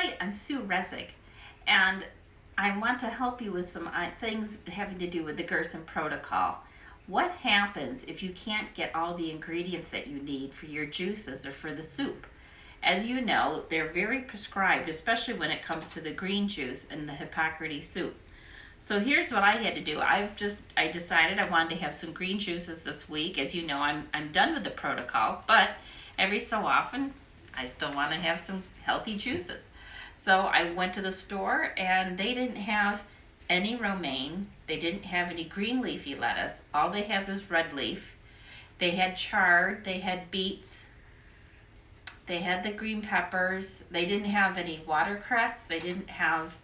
Hi, I'm Sue Resig, and I want to help you with some things having to do with the Gerson protocol. What happens if you can't get all the ingredients that you need for your juices or for the soup? As you know, they're very prescribed, especially when it comes to the green juice and the Hippocrates soup. So here's what I had to do. I decided I wanted to have some green juices this week. As you know, I'm done with the protocol, but every so often I still want to have some healthy juices. So I went to the store and they didn't have any romaine. They didn't have any green leafy lettuce. All they had was red leaf. They had chard, they had beets, they had the green peppers. They didn't have any watercress. They didn't have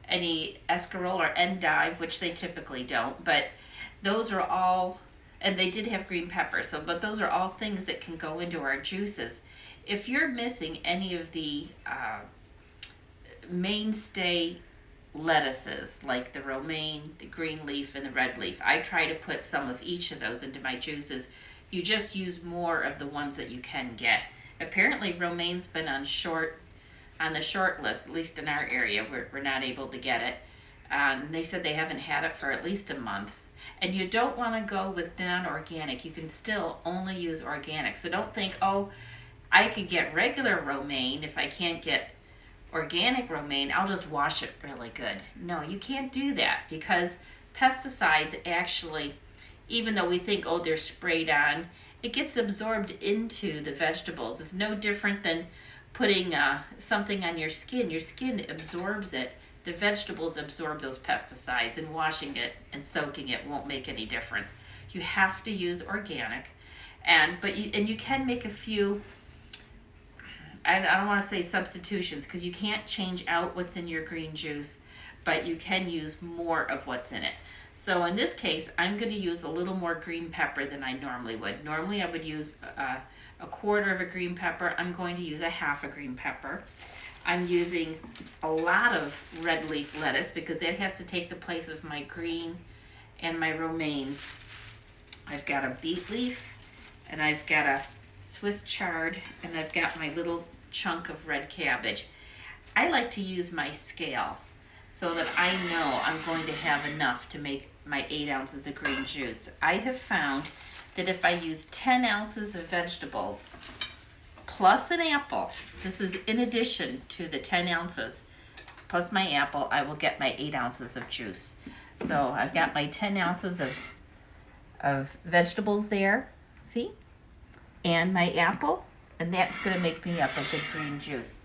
any escarole or endive, which they typically don't, but those are all, and they did have green pepper, but those are all things that can go into our juices. If you're missing any of the mainstay lettuces, like the romaine, the green leaf, and the red leaf, I try to put some of each of those into my juices. You just use more of the ones that you can get. Apparently romaine's been on the short list, at least in our area. We're not able to get it. And they said they haven't had it for at least a month. And you don't want to go with non-organic. You can still only use organic. So don't think, oh, I could get regular romaine. If I can't get organic romaine, I'll just wash it really good. No, you can't do that, because pesticides actually, even though we think, oh, they're sprayed on, it gets absorbed into the vegetables. It's no different than putting something on your skin. Your skin absorbs it. The vegetables absorb those pesticides, and washing it and soaking it won't make any difference. You have to use organic, and you can make a few, I don't want to say substitutions, because you can't change out what's in your green juice, but you can use more of what's in it. So in this case, I'm going to use a little more green pepper than I normally would. Normally I would use a quarter of a green pepper. I'm going to use a half a green pepper. I'm using a lot of red leaf lettuce because that has to take the place of my green and my romaine. I've got a beet leaf, and I've got a Swiss chard, and I've got my little chunk of red cabbage. I like to use my scale so that I know I'm going to have enough to make my 8 ounces of green juice. I have found that if I use 10 ounces of vegetables plus an apple, this is in addition to the 10 ounces, plus my apple, I will get my 8 ounces of juice. So I've got my 10 ounces of vegetables there, see? And my apple, and that's going to make me up a good green juice.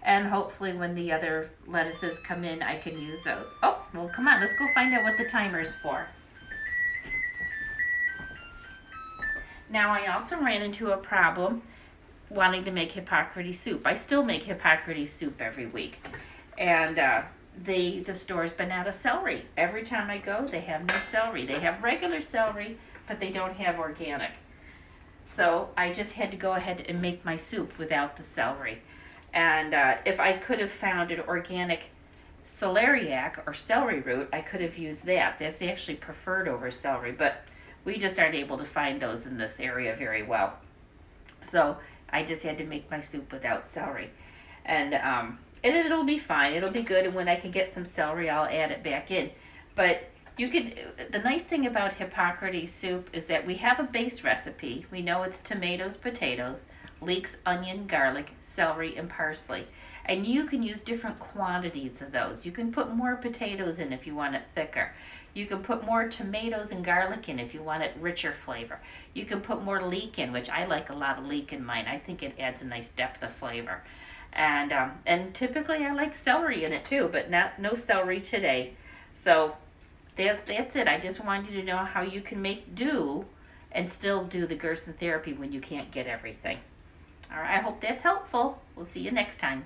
And hopefully when the other lettuces come in, I can use those. Oh, well, come on, let's go find out what the timer's for. Now, I also ran into a problem wanting to make Hippocrates soup. I still make Hippocrates soup every week. And the store's been out of celery. Every time I go, they have no celery. They have regular celery, but they don't have organic. So I just had to go ahead and make my soup without the celery. And if I could have found an organic celeriac or celery root, I could have used that. That's actually preferred over celery, but we just aren't able to find those in this area very well. So I just had to make my soup without celery. And it'll be fine. It'll be good. And when I can get some celery, I'll add it back in. But the nice thing about Hippocrates soup is that we have a base recipe. We know it's tomatoes, potatoes, leeks, onion, garlic, celery, and parsley. And you can use different quantities of those. You can put more potatoes in if you want it thicker. You can put more tomatoes and garlic in if you want it richer flavor. You can put more leek in, which I like a lot of leek in mine. I think it adds a nice depth of flavor. And typically I like celery in it too, but no celery today. So that's it. I just wanted you to know how you can make do and still do the Gerson therapy when you can't get everything. All right, I hope that's helpful. We'll see you next time.